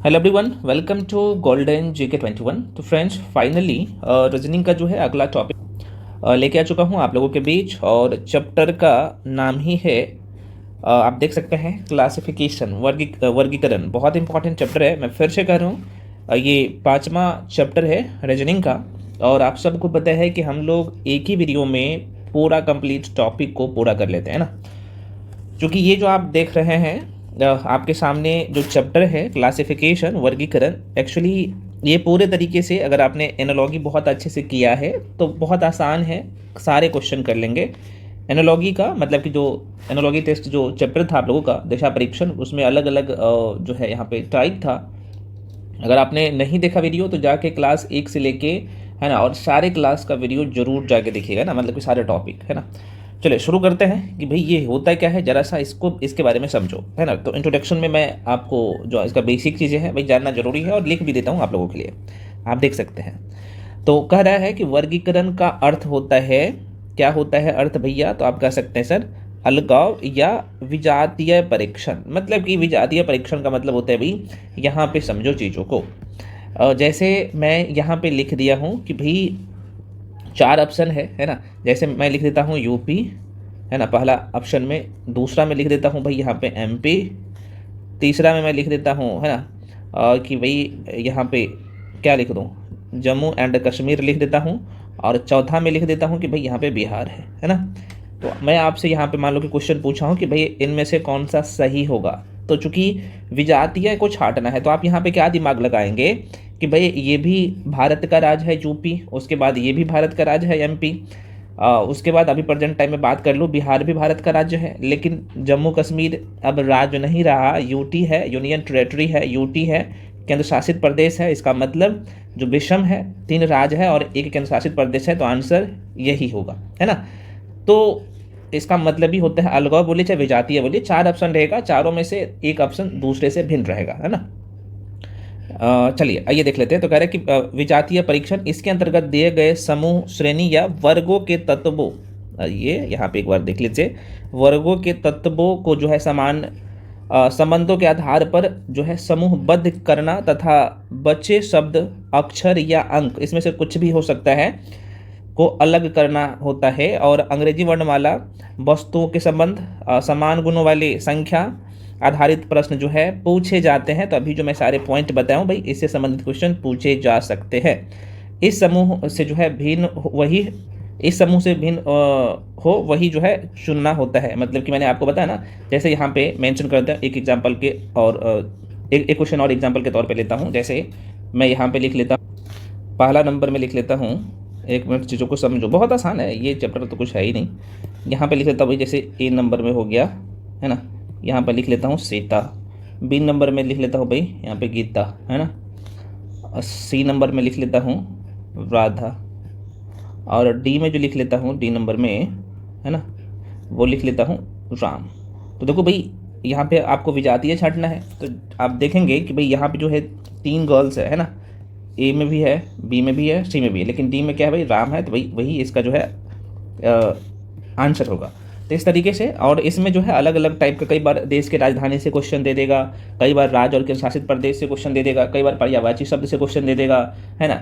Hello everyone, welcome to golden GK 21। तो friends, finally reasoning का जो है अगला टॉपिक लेके आ चुका हूँ आप लोगों के बीच। और चैप्टर का नाम ही है आप देख सकते हैं क्लासिफिकेशन, वर्गीकरण। बहुत इंपॉर्टेंट चैप्टर है। मैं फिर से कह रहा हूँ, ये पांचवा चैप्टर है रीजनिंग का। और आप सबको पता है कि हम लोग एक ही वीडियो में पूरा कंप्लीट टॉपिक को पूरा कर लेते हैं ना। क्योंकि ये जो आप देख रहे हैं आपके सामने जो चैप्टर है क्लासिफिकेशन, वर्गीकरण, एक्चुअली ये पूरे तरीके से अगर आपने एनालॉगी बहुत अच्छे से किया है तो बहुत आसान है, सारे क्वेश्चन कर लेंगे। एनालॉगी का मतलब कि जो एनालॉगी टेस्ट जो चैप्टर था आप लोगों का दिशा परीक्षण, उसमें अलग अलग जो है यहाँ पे टाइप था। अगर आपने नहीं देखा वीडियो तो जाके क्लास 1 से लेके, है ना, और सारे क्लास का वीडियो जरूर जाके देखिएगा ना, मतलब कि सारे टॉपिक, है ना। चलिए शुरू करते हैं कि भाई ये होता क्या है, जरा सा इसको इसके बारे में समझो, है ना। तो इंट्रोडक्शन में मैं आपको जो इसका बेसिक चीज़ें हैं भाई जानना जरूरी है, और लिख भी देता हूँ आप लोगों के लिए, आप देख सकते हैं। तो कह रहा है कि वर्गीकरण का अर्थ होता है, क्या होता है अर्थ भैया, तो आप कह सकते हैं सर अलगाव या विजातीय परीक्षण। मतलब कि विजातीय परीक्षण का मतलब होता है भाई, यहाँ पे समझो चीज़ों को। जैसे मैं यहाँ पे लिख दिया हूँ कि भाई चार ऑप्शन है ना। जैसे मैं लिख देता हूँ यूपी, है ना, पहला ऑप्शन में। दूसरा में लिख देता हूँ भाई यहाँ पे एमपी। तीसरा में मैं लिख देता हूँ, है ना, कि भाई यहाँ पे क्या लिख दूँ, जम्मू एंड कश्मीर लिख देता हूँ। और चौथा में लिख देता हूँ कि भाई यहाँ पे बिहार है ना। तो मैं आपसे यहाँ पे मान लो कि क्वेश्चन पूछा हूँ कि भाई इनमें से कौन सा सही होगा। तो चूंकि विजातीय को छांटना है तो आप यहाँ पे क्या दिमाग लगाएंगे कि भाई ये भी भारत का राज्य है यूपी, उसके बाद ये भी भारत का राज्य है एमपी, उसके बाद अभी प्रेजेंट टाइम में बात कर लो, बिहार भी भारत का राज्य है, लेकिन जम्मू कश्मीर अब राज्य नहीं रहा, यूटी है, यूनियन टेरेटरी है, यूटी है, केंद्र शासित प्रदेश है। इसका मतलब जो विषम है, तीन राज्य है और एक केंद्र शासित प्रदेश है, तो आंसर यही होगा, है ना। तो इसका मतलब ही होता है अलगाव बोलिए चाहे विजातीय बोलिए, चार ऑप्शन रहेगा, चारों में से एक ऑप्शन दूसरे से भिन्न रहेगा, है ना। चलिए आइए देख लेते हैं। तो कह रहे हैं कि विजातीय परीक्षण इसके अंतर्गत दिए गए समूह, श्रेणी या वर्गों के तत्वों, ये यहाँ पे एक बार देख लीजिए, वर्गों के तत्वों को जो है समान संबंधों के आधार पर जो है समूहबद्ध करना तथा बचे शब्द, अक्षर या अंक, इसमें से कुछ भी हो सकता है, को अलग करना होता है। और अंग्रेजी वर्णमाला, वस्तुओं के संबंध, समान गुणों वाली संख्या आधारित प्रश्न जो है पूछे जाते हैं। तो अभी जो मैं सारे पॉइंट बताऊं भाई, इससे संबंधित क्वेश्चन पूछे जा सकते हैं। इस समूह से जो है भिन्न वही, इस समूह से भिन्न हो वही जो है चुनना होता है। मतलब कि मैंने आपको बताया ना, जैसे यहाँ पे मेंशन करते हैं एक एग्जांपल के, और एक क्वेश्चन और एग्जांपल के तौर पे लेता हूँ। जैसे मैं यहाँ पे लिख लेता हूँ, पहला नंबर में लिख लेता हूँ, एक मिनट चीज़ों को समझो, बहुत आसान है ये चैप्टर, तो कुछ है ही नहीं। यहाँ पे लिख लेता हूँ भाई, जैसे ए नंबर में हो गया, है ना, यहाँ पर लिख लेता हूँ सीता। बी नंबर में लिख लेता हूँ भाई यहाँ पे गीता, है ना। सी नंबर में लिख लेता हूँ राधा। और डी में जो लिख लेता हूँ, डी नंबर में, है ना, वो लिख लेता हूँ राम। तो देखो भाई, यहाँ पे आपको विजातीय छांटना है, तो आप देखेंगे कि भाई यहाँ पे जो है तीन गर्ल्स है ना, ए में भी है, बी में भी है, सी में भी है, लेकिन डी में क्या है भाई, राम है, तो भाई वही इसका जो है आंसर होगा। तो इस तरीके से, और इसमें जो है अलग अलग टाइप का, कई बार देश के राजधानी से क्वेश्चन दे देगा, कई बार राज्य और केंद्र शासित प्रदेश से क्वेश्चन दे देगा, कई बार पर्यायवाची शब्द से क्वेश्चन दे देगा, है ना।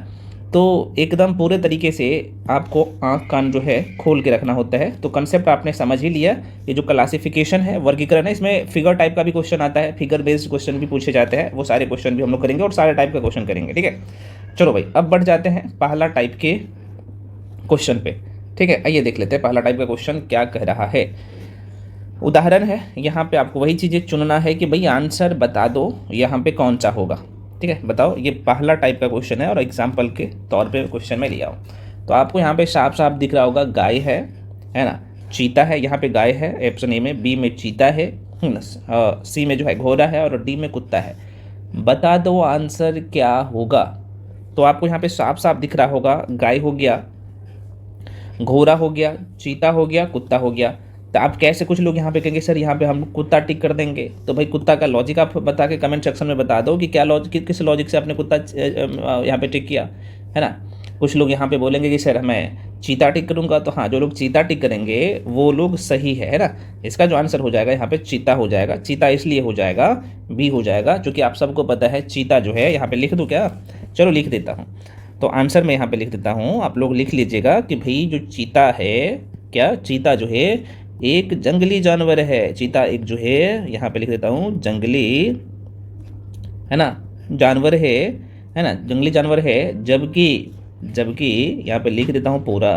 तो एकदम पूरे तरीके से आपको आंख कान जो है खोल के रखना होता है। तो कंसेप्ट आपने समझ ही लिया। ये जो क्लासिफिकेशन है, वर्गीकरण है, इसमें फिगर टाइप का भी क्वेश्चन आता है, फिगर बेस्ड क्वेश्चन भी पूछे जाते हैं, वो सारे क्वेश्चन भी हम लोग करेंगे और सारे टाइप का क्वेश्चन करेंगे, ठीक है। चलो भाई, अब बढ़ जाते हैं पहला टाइप के क्वेश्चन पे, ठीक है। आइए देख लेते हैं पहला टाइप का क्वेश्चन क्या कह रहा है। उदाहरण है, यहाँ पे आपको वही चीज़ें चुनना है कि भाई आंसर बता दो यहाँ पे कौन सा होगा, ठीक है। बताओ, ये पहला टाइप का क्वेश्चन है और एग्जाम्पल के तौर पे क्वेश्चन में लिया हूँ। तो आपको यहाँ पे साफ साफ दिख रहा होगा, गाय है ना, चीता है, यहाँ पे गाय है ऑप्शन ए में, बी में चीता है, सी में जो है घोड़ा है, और डी में कुत्ता है। बता दो आंसर क्या होगा। तो आपको यहाँ पे साफ साफ दिख रहा होगा, गाय हो गया, घोड़ा हो गया, चीता हो गया, कुत्ता हो गया। तो आप कैसे, कुछ लोग यहाँ पे कहेंगे सर यहाँ पे हम कुत्ता टिक कर देंगे, तो भाई कुत्ता का लॉजिक आप बता के कमेंट सेक्शन में बता दो कि क्या लॉजिक, किस लॉजिक से आपने कुत्ता यहाँ पे टिक किया, है ना। कुछ लोग यहाँ पे बोलेंगे कि सर मैं चीता टिक करूँगा, तो हाँ, जो लोग चीता टिक करेंगे वो लोग सही है ना। इसका जो आंसर हो जाएगा यहाँ पे चीता हो जाएगा। चीता इसलिए हो जाएगा, बी हो जाएगा, क्योंकि आप सबको पता है चीता जो है, यहाँ पे लिख दूँ क्या? चलो लिख देता हूँ। तो आंसर मैं यहाँ पे लिख देता हूँ, आप लोग लिख लीजिएगा कि भाई जो चीता है, क्या चीता जो है एक जंगली जानवर है। चीता एक जो है, यहाँ पे लिख देता हूँ जंगली, है ना, जानवर है ना, जंगली जानवर है। जबकि जबकि यहाँ पे लिख देता हूँ पूरा,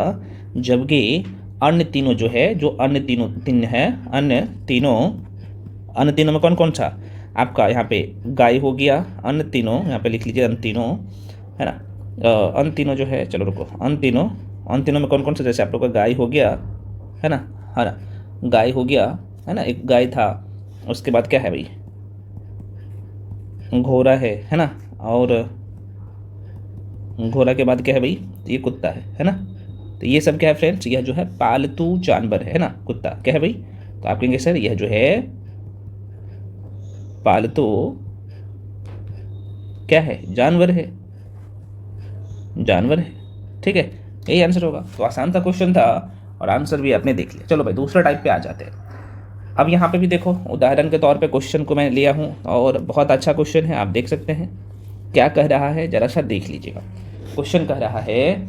जबकि अन्य तीनों जो है, जो अन्य तीन है, अन्य तीनों में कौन कौन सा? आपका यहाँ पे गाय हो गया, अन्य तीनों, यहाँ पे लिख लीजिए अन्य तीनों, है ना। अन्य तीनों जो है, चलो रुको, अन्य तीनों में कौन कौन सा? जैसे आप लोग का गाय हो गया, है ना, गाय हो गया, है ना, एक गाय था। उसके बाद क्या है भाई? घोड़ा है ना। और घोड़ा के बाद क्या है भाई? ये कुत्ता है ना। तो ये सब क्या है फ्रेंड्स? यह जो है पालतू जानवर है ना, कुत्ता क्या है भाई? तो आप कहेंगे सर यह जो है पालतू क्या है? जानवर है, जानवर है, ठीक है, यही आंसर होगा। तो आसान सा क्वेश्चन था और आंसर भी आपने देख लिया। चलो भाई दूसरा टाइप पे आ जाते हैं। अब यहाँ पे भी देखो, उदाहरण के तौर पे क्वेश्चन को मैं लिया हूँ और बहुत अच्छा क्वेश्चन है, आप देख सकते हैं क्या कह रहा है, जरा सा देख लीजिएगा। क्वेश्चन कह रहा है,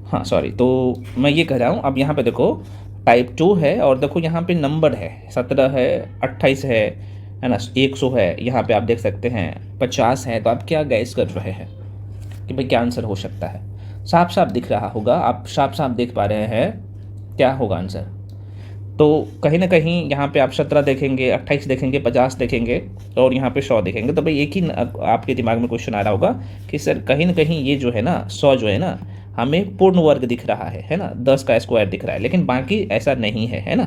हाँ सॉरी, तो मैं ये कह रहा हूँ, अब यहाँ पे देखो टाइप 2 है और देखो यहाँ पे नंबर है, 17 है, 28 है ना, 100 है, यहाँ पे आप देख सकते हैं 50 है। तो आप क्या गैस कर रहे हैं कि भाई क्या आंसर हो सकता है? साफ साफ दिख रहा होगा, आप साफ साफ देख पा रहे हैं क्या होगा आंसर। तो कहीं ना कहीं यहाँ पे आप 17 देखेंगे, 28 देखेंगे, 50 देखेंगे और यहाँ पे 100 देखेंगे, तो भाई एक ही आपके दिमाग में क्वेश्चन आ रहा होगा कि सर कहीं ना कहीं ये जो है ना 100 जो है ना, हमें पूर्ण वर्ग दिख रहा है ना, 10 का स्क्वायर दिख रहा है, लेकिन बाकी ऐसा नहीं है ना।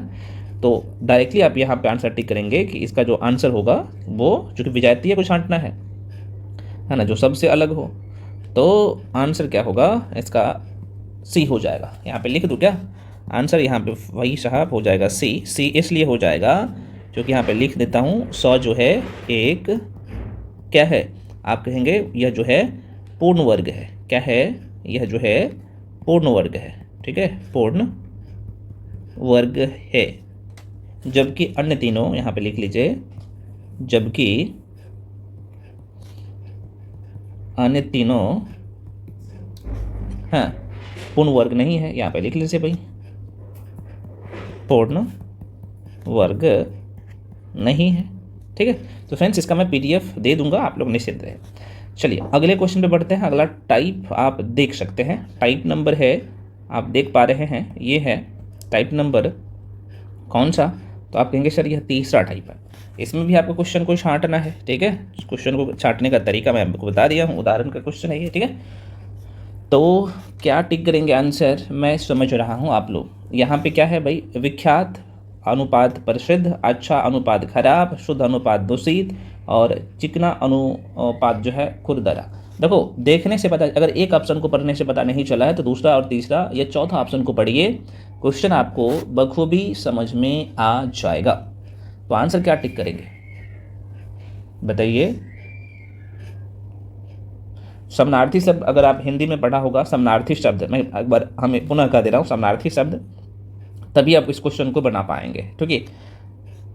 तो डायरेक्टली आप यहाँ पे आंसर टिक करेंगे कि इसका जो आंसर होगा वो, चूँकि विजातीय को छांटना है ना, जो सबसे अलग हो, तो आंसर क्या होगा इसका? सी हो जाएगा। यहाँ पे लिख दूँ क्या आंसर? यहाँ पे वही साहब हो जाएगा सी इसलिए हो जाएगा क्योंकि यहाँ पे लिख देता हूँ 100 जो है एक क्या है? आप कहेंगे यह जो है पूर्ण वर्ग है। क्या है? यह जो है पूर्ण वर्ग है, ठीक है, पूर्ण वर्ग है। जबकि अन्य तीनों, यहाँ पे लिख लीजिए, जबकि अन्य तीनों, हाँ, पूर्ण वर्ग नहीं है। यहाँ पे लिख लीजिए भाई, पूर्ण वर्ग नहीं है, ठीक है। तो फ्रेंड्स इसका मैं PDF दे दूंगा, आप लोग निश्चिंत रहे। चलिए अगले क्वेश्चन पे बढ़ते हैं। अगला टाइप आप देख सकते हैं, टाइप नंबर है, आप देख पा रहे हैं, ये है टाइप नंबर कौन सा? तो आप कहेंगे सर यह तीसरा टाइप है। इसमें भी आपको क्वेश्चन को छांटना है, ठीक है। क्वेश्चन को छांटने का तरीका मैं आपको बता दिया हूँ, उदाहरण का क्वेश्चन है ये, ठीक है। तो क्या टिक करेंगे आंसर? मैं समझ रहा हूँ आप लोग। यहाँ पे क्या है भाई? विख्यात अनुपात प्रसिद्ध, अच्छा अनुपात खराब, शुद्ध अनुपात दूषित और चिकना अनुपात जो है खुरदरा। देखो देखने से पता, अगर एक ऑप्शन को पढ़ने से पता नहीं चला है तो दूसरा और तीसरा या चौथा ऑप्शन को पढ़िए, क्वेश्चन आपको बखूबी समझ में आ जाएगा। तो आंसर क्या टिक करेंगे बताइए? समनार्थी शब्द, अगर आप हिंदी में पढ़ा होगा समनार्थी शब्द, मैं एक बार हमें पुनः कह दे रहा हूँ, समनार्थी शब्द, तभी आप इस क्वेश्चन को बना पाएंगे, ठीक है।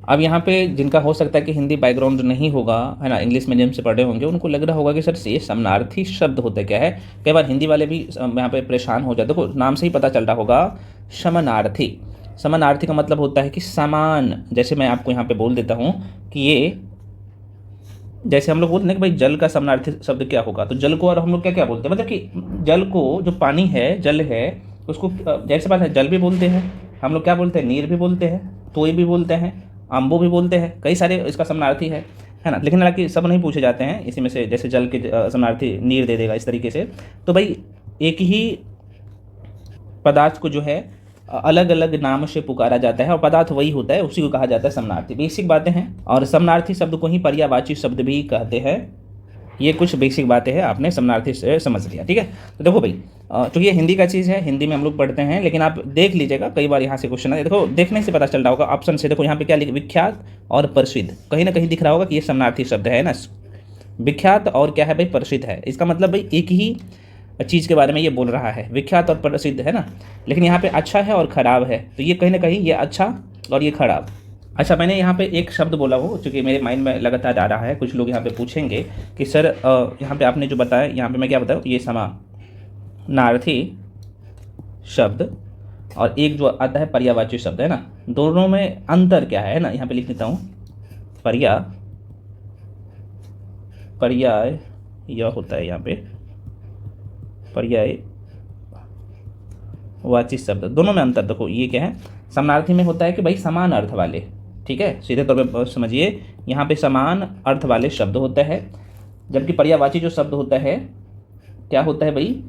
अब यहाँ पे जिनका हो सकता है कि हिंदी बैकग्राउंड नहीं होगा, है ना, इंग्लिश मीडियम से पढ़े होंगे, उनको लग रहा होगा कि सर ये समनार्थी शब्द होता क्या है। कई बार हिंदी वाले भी यहाँ पे परेशान हो जाते। देखो नाम से ही पता चल रहा होगा, समानार्थी। समानार्थी का मतलब होता है कि समान। जैसे मैं आपको यहाँ पे बोल देता हूँ कि ये, जैसे हम लोग बोलते हैं कि भाई जल का समानार्थी शब्द क्या होगा, तो जल को और हम लोग क्या क्या बोलते हैं, मतलब कि जल को, जो पानी है, जल है, उसको जैसे बात है, जल भी बोलते हैं हम लोग, क्या बोलते हैं, नीर भी बोलते हैं, तोय भी बोलते हैं, अम्बो भी बोलते हैं, कई सारे इसका समानार्थी है ना। लेकिन हालांकि सब नहीं पूछे जाते हैं इसी में से, जैसे जल के समानार्थी नीर दे देगा, इस तरीके से। तो भाई एक ही पदार्थ को जो है अलग अलग नाम से पुकारा जाता है और पदार्थ वही होता है, उसी को कहा जाता है समनार्थी। बेसिक बातें हैं, और समनार्थी शब्द को ही पर्यायवाची शब्द भी कहते हैं। ये कुछ बेसिक बातें हैं, आपने समनार्थी से समझ लिया, ठीक है। तो देखो भाई, चूँकि ये हिंदी का चीज़ है, हिंदी में हम लोग पढ़ते हैं, लेकिन आप देख लीजिएगा, कई बार यहाँ से क्वेश्चन है, देखो देखने से पता चल रहा होगा ऑप्शन से। देखो यहाँ पे क्या लिखा, विख्यात और प्रसिद्ध, कहीं ना कहीं दिख रहा होगा कि ये समनार्थी शब्द है ना। विख्यात और क्या है भाई, प्रसिद्ध है। इसका मतलब भाई एक ही चीज़ के बारे में ये बोल रहा है, विख्यात और प्रसिद्ध, है ना। लेकिन यहाँ पे अच्छा है और ख़राब है, तो ये कहीं ना कहीं ये अच्छा और ये खराब। अच्छा, मैंने यहाँ पे एक शब्द बोला हो चूँकि मेरे माइंड में लगातार आ रहा है, कुछ लोग यहाँ पे पूछेंगे कि सर यहाँ पे आपने जो बताया, यहाँ पे मैं क्या बताऊँ, ये समानार्थी शब्द और एक जो आता है पर्यायवाची शब्द, है ना, दोनों में अंतर क्या है ना। यहाँ पे लिख देता हूँ, पर्याय यह होता है यहाँ पे पर्यायवाची शब्द, दोनों में अंतर देखो। ये क्या है, समानार्थी में होता है कि भाई समान अर्थ वाले, ठीक है, सीधे तौर पे समझिए, यहाँ पे समान अर्थ वाले शब्द होते हैं, जबकि पर्यायवाची जो शब्द होता है क्या होता है भाई,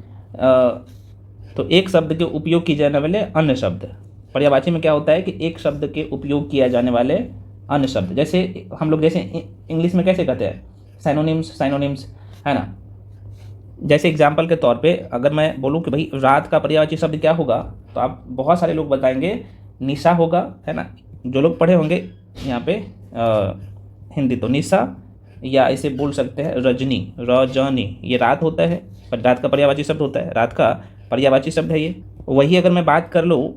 तो एक शब्द के उपयोग किए जाने वाले अन्य शब्द। पर्यायवाची में क्या होता है कि एक शब्द के उपयोग किया जाने वाले अन्य शब्द, जैसे हम लोग जैसे इंग्लिश में कैसे कहते हैं, साइनोनिम्स, है ना। जैसे एग्जाम्पल के तौर पे अगर मैं बोलूँ कि भाई रात का पर्यायवाची शब्द क्या होगा, तो आप बहुत सारे लोग बताएंगे निशा होगा, है ना। जो लोग पढ़े होंगे यहाँ पे हिंदी, तो निशा, या इसे बोल सकते हैं रजनी, ये रात होता है, पर रात का पर्यायवाची शब्द होता है, रात का पर्यायवाची शब्द है ये। वही अगर मैं बात कर लूँ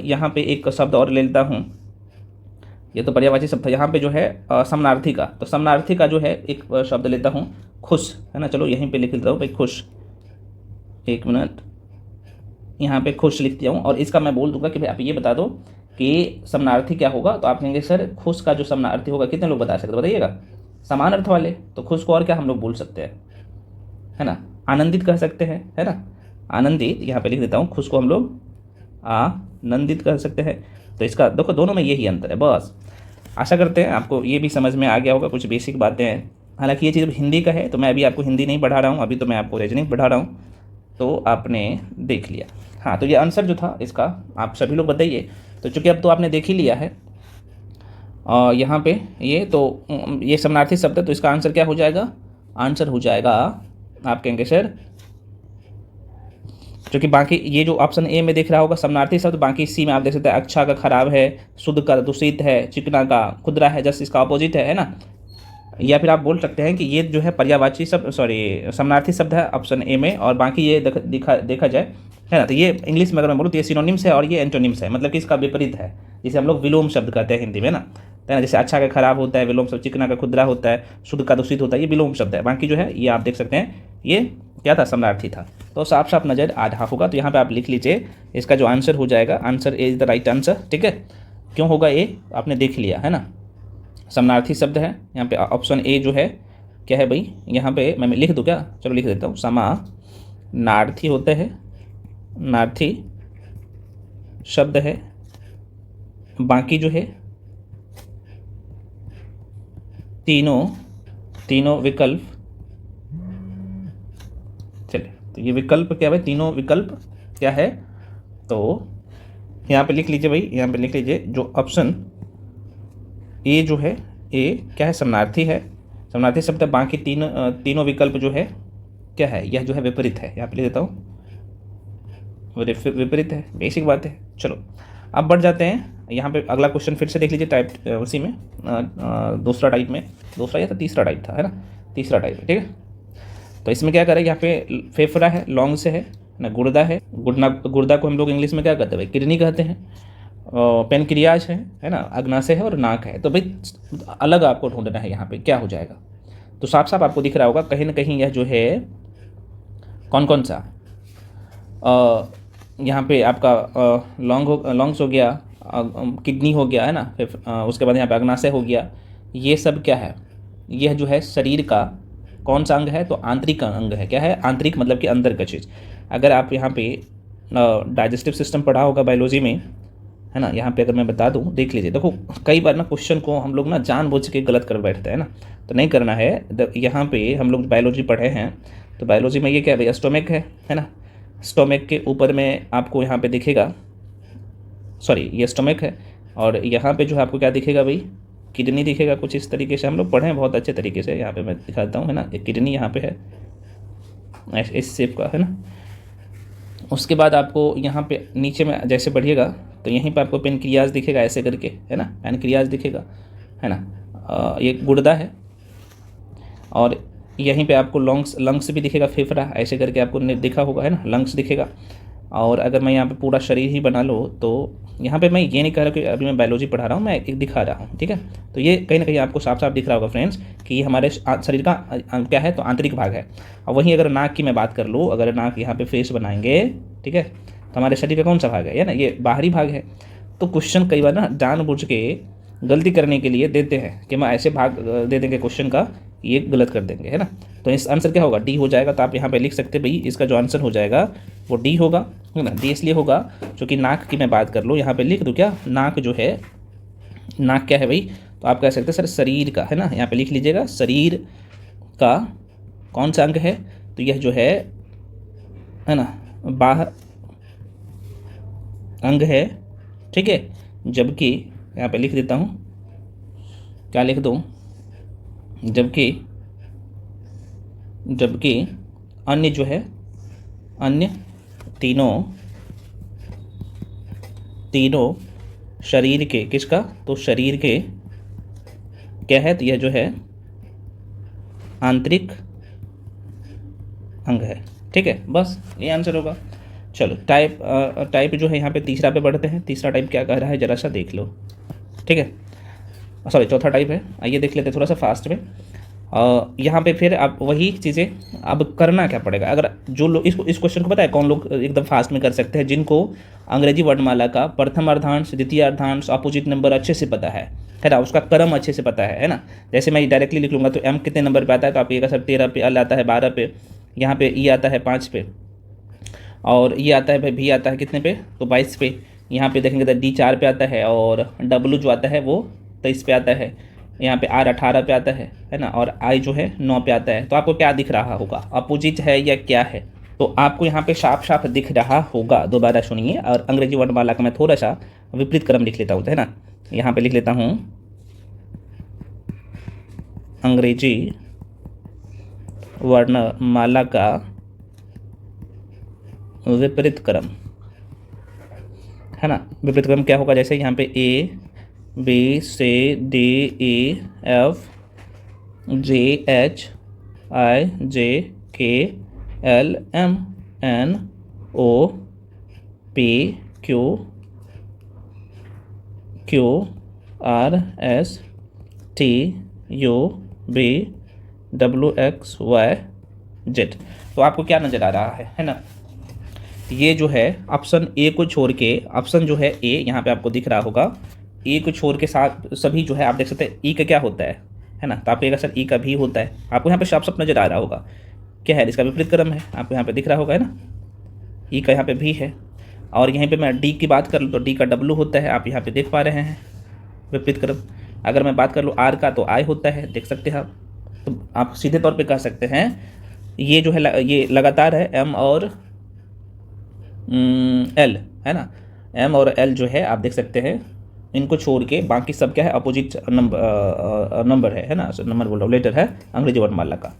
यहाँ पे एक शब्द और ले लेता हूँ, ये तो पर्यायवाची शब्द था, यहाँ पे जो है समानार्थी का, तो समानार्थी का जो है एक शब्द लेता हूँ खुश, है ना। चलो यहीं पे लिख लेता हूँ भाई खुश, एक मिनट, यहाँ पे खुश लिख दिया हूँ, और इसका मैं बोल दूंगा कि भाई आप ये बता दो कि समानार्थी क्या होगा, तो आप कहेंगे सर खुश का जो समानार्थी होगा, कितने लोग बता सकते हो बताइएगा, समान अर्थ वाले, तो खुश को और क्या हम लोग बोल सकते हैं, है ना, आनंदित कह सकते हैं, है ना, आनंदित, यहाँ पे लिख देता हूँ, खुश को हम लोग आनंदित कह सकते हैं। तो इसका देखो दोनों में यही अंतर है बस। आशा करते हैं आपको ये भी समझ में आ गया होगा, कुछ बेसिक बातें हैं। हालांकि ये चीज़ हिंदी का है, तो मैं अभी आपको हिंदी नहीं पढ़ा रहा हूँ, अभी तो मैं आपको रीजनिंग पढ़ा रहा हूँ, तो आपने देख लिया। हाँ, तो ये आंसर जो था इसका आप सभी लोग बताइए। तो चूँकि अब तो आपने देख ही लिया है यहाँ पे ये, तो ये समानार्थी शब्द है, तो इसका आंसर क्या हो जाएगा, आंसर हो जाएगा आप कहेंगे सर, क्योंकि बाकी ये जो ऑप्शन ए में देख रहा होगा समानार्थी शब्द, बाकी सी में आप देख सकते हैं अच्छा का खराब है, शुद्ध का दूषित है, चिकना का खुदरा है, जस्ट इसका अपोजिट है ना। या फिर आप बोल सकते हैं कि ये जो है पर्यायवाची शब्द, समानार्थी शब्द है ऑप्शन ए में, और बाकी ये देखा जाए, है ना, तो ये इंग्लिश में अगर मैं बोलूँ तो ये सिनोनिम्स है और ये एंटोनिम्स है, मतलब कि इसका विपरीत है, जिसे हम लोग विलोम शब्द कहते हैं हिंदी में ना, है ना। जैसे अच्छा का खराब होता है विलोम शब्द, चिकना का खुदरा होता है, शुद्ध का दूषित होता है, ये विलोम शब्द है। बाकी जो है ये आप देख सकते हैं ये क्या था, समानार्थी था। तो साफ साफ नज़र आ रहा होगा, तो यहाँ पे आप लिख लीजिए इसका जो आंसर हो जाएगा, answer A is the right answer, ठीक है। क्यों होगा ए, आपने देख लिया है ना, समानार्थी शब्द है। यहाँ पे ऑप्शन ए जो है क्या है भाई, यहाँ पे मैं लिख दूँ क्या, चलो लिख देता हूँ, समानार्थी होते हैं, नार्थी शब्द है, बाकी जो है तीनों विकल्प, चले तो ये विकल्प क्या है, तीनों विकल्प क्या है, तो यहाँ पे लिख लीजिए भाई, यहाँ पे लिख लीजिए जो ऑप्शन ए जो है, ए क्या है, समानार्थी है, समानार्थी शब्द है, बाकी तीनों विकल्प जो है क्या है, यह जो है विपरीत है, यहाँ पे लिख देता हूँ विपरीत है, बेसिक बात है। चलो अब बढ़ जाते हैं, यहाँ पे अगला क्वेश्चन फिर से देख लीजिए, टाइप उसी में दूसरा टाइप में, दूसरा या तो तीसरा टाइप था, है ना, तीसरा टाइप है, ठीक है। तो इसमें क्या करें, यहाँ पे फेफड़ा है, लॉन्ग से है ना, गुर्दा है, गुर्दा को हम लोग इंग्लिश में क्या कहते हैं भाई, किडनी कहते हैं, पेनक्रियाज है ना, अग्नाशय है, और नाक है। तो भाई अलग आपको ढूंढना है यहाँ पे क्या हो जाएगा, तो साफ साफ आपको दिख रहा होगा कहीं ना कहीं यह जो है कौन कौन सा, यहाँ पे आपका लॉन्ग्स हो गया, किडनी हो गया, है ना, फिर उसके बाद यहाँ पे अग्नाशय हो गया, ये सब क्या है, यह जो है शरीर का कौन सा अंग है, तो आंतरिक अंग है। क्या है, आंतरिक मतलब कि अंदर का चीज़। अगर आप यहाँ पे डाइजेस्टिव सिस्टम पढ़ा होगा बायोलॉजी में, है ना, यहाँ पे अगर मैं बता दूँ, देख लीजिए, देखो कई बार ना क्वेश्चन को हम लोग ना जानबूझ के गलत कर बैठते हैं ना, तो नहीं करना है। यहाँ पे हम लोग बायोलॉजी पढ़े हैं, तो बायोलॉजी में ये क्या है भाई, स्टोमक है ना, स्टोमक के ऊपर में आपको यहाँ पे दिखेगा, ये स्टोमक है, और यहाँ पे जो है आपको क्या दिखेगा भाई, किडनी दिखेगा, कुछ इस तरीके से हम लोग पढ़े हैं बहुत अच्छे तरीके से। यहाँ पे मैं दिखाता हूँ, है ना, एक किडनी यहाँ पे है इस शेप का, है ना। उसके बाद आपको यहाँ पे नीचे में जैसे बढ़िएगा तो यहीं पे आपको पेनक्रियाज दिखेगा ऐसे करके, है ना, पेनक्रियाज दिखेगा, है ना, ये गुर्दा है, और यहीं पे आपको लंग्स भी दिखेगा, फेफड़ा ऐसे करके आपको दिखा होगा, है ना, लंग्स दिखेगा। और अगर मैं यहाँ पे पूरा शरीर ही बना लूँ तो यहाँ पे मैं ये नहीं कह रहा कि अभी मैं बायोलॉजी पढ़ा रहा हूँ, मैं एक दिखा रहा हूँ, ठीक है। तो ये कहीं ना कहीं आपको साफ साफ दिख रहा होगा फ्रेंड्स कि ये हमारे शरीर का क्या है, तो आंतरिक भाग है। और वहीं अगर नाक की मैं बात कर लूँ, अगर नाक यहाँ पे फेस बनाएंगे, ठीक है, तो हमारे शरीर का कौन सा भाग है ना, ये बाहरी भाग है। तो क्वेश्चन कई बार ना जानबूझ के गलती करने के लिए देते हैं कि मैं ऐसे भाग दे देंगे क्वेश्चन का, ये गलत कर देंगे, है ना। तो इस आंसर क्या होगा, डी हो जाएगा। तो आप यहाँ पे लिख सकते हैं भाई इसका जो आंसर हो जाएगा वो डी होगा, है ना। डी इसलिए होगा क्योंकि नाक की मैं बात कर लूँ, यहाँ पे लिख दूँ क्या, नाक जो है, नाक क्या है भाई, तो आप कह सकते हैं सर शरीर का, है ना, यहाँ पे लिख लीजिएगा शरीर का कौन सा अंग है, तो यह जो है ना, बाह्य अंग है, ठीक है। जबकि यहाँ पे लिख देता हूँ, क्या लिख दूँ, जबकि अन्य जो है, अन्य तीनों शरीर के, किसका, तो शरीर के क्या है, तो यह जो है आंतरिक अंग है, ठीक है। बस ये आंसर होगा। चलो टाइप जो है यहाँ पे तीसरा पे बढ़ते हैं। तीसरा टाइप क्या कह रहा है जरा सा देख लो, ठीक है। सॉरी चौथा टाइप है, आइए देख लेते हैं थोड़ा सा फास्ट में। यहाँ पे फिर आप वही चीज़ें अब करना क्या पड़ेगा। अगर जो लोग इस क्वेश्चन को पता है कौन लोग एकदम फास्ट में कर सकते हैं, जिनको अंग्रेजी वर्णमाला का प्रथम अर्धांश, द्वितीय अर्धांश, अपोजिट नंबर अच्छे से पता है ना, उसका क्रम अच्छे से पता है ना। जैसे मैं डायरेक्टली लिख लूँगा तो एम कितने नंबर पे आता है, तो आप ये सर 13 पे, एल आता है 12 पे, यहाँ पे ई आता है 5 पे, और ये आता है भाई भी आता है कितने पे, तो 22 पे। यहाँ पे देखेंगे तो डी 4 पे आता है, और डब्लू जो आता है वो 23 पे आता है। यहाँ पे आर 18 पे आता है ना, और आई जो है 9 पे आता है। तो आपको क्या दिख रहा होगा, अपोजिट है या क्या है, तो आपको यहाँ पे साफ साफ दिख रहा होगा। दोबारा सुनिए, और अंग्रेजी वर्णमाला का मैं थोड़ा सा विपरीत क्रम लिख लेता हूँ, है ना। यहाँ पे लिख लेता हूँ अंग्रेजी वर्णमाला का विपरीत क्रम, है ना। विपरीत क्रम क्या होगा, जैसे यहाँ पे A B C D E F G H I J K L M N O P Q R S T U V W X Y Z. तो आपको क्या नज़र आ रहा है ना, ये जो है ऑप्शन ए को छोड़ के, ऑप्शन जो है ए यहाँ पे आपको दिख रहा होगा, ए को छोड़ के साथ सभी जो है आप देख सकते हैं ई का क्या होता है ना। तो आप कहेगा सर ई का भी होता है, आपको यहाँ पे साफ साफ नजर आ रहा होगा क्या है, इसका विपरीत क्रम है, आपको यहाँ पे दिख रहा होगा, है ना। ई का यहाँ पे भी है, और यहीं पे मैं डी की बात कर लूँ तो डी का डब्लू होता है, आप यहाँ पे देख पा रहे हैं विपरीत क्रम। अगर मैं बात कर लूँ आर का, तो आई होता है, देख सकते हैं आप। तो आप सीधे तौर पर कह सकते हैं ये जो है ये लगातार है, एम और एल, है ना। एम और एल जो है आप देख सकते हैं, इनको छोड़ के बाकी सब क्या है, अपोजिट नंबर है ना, नंबर बोल रहा हूँ, लेटर है अंग्रेजी वर्णमाला का।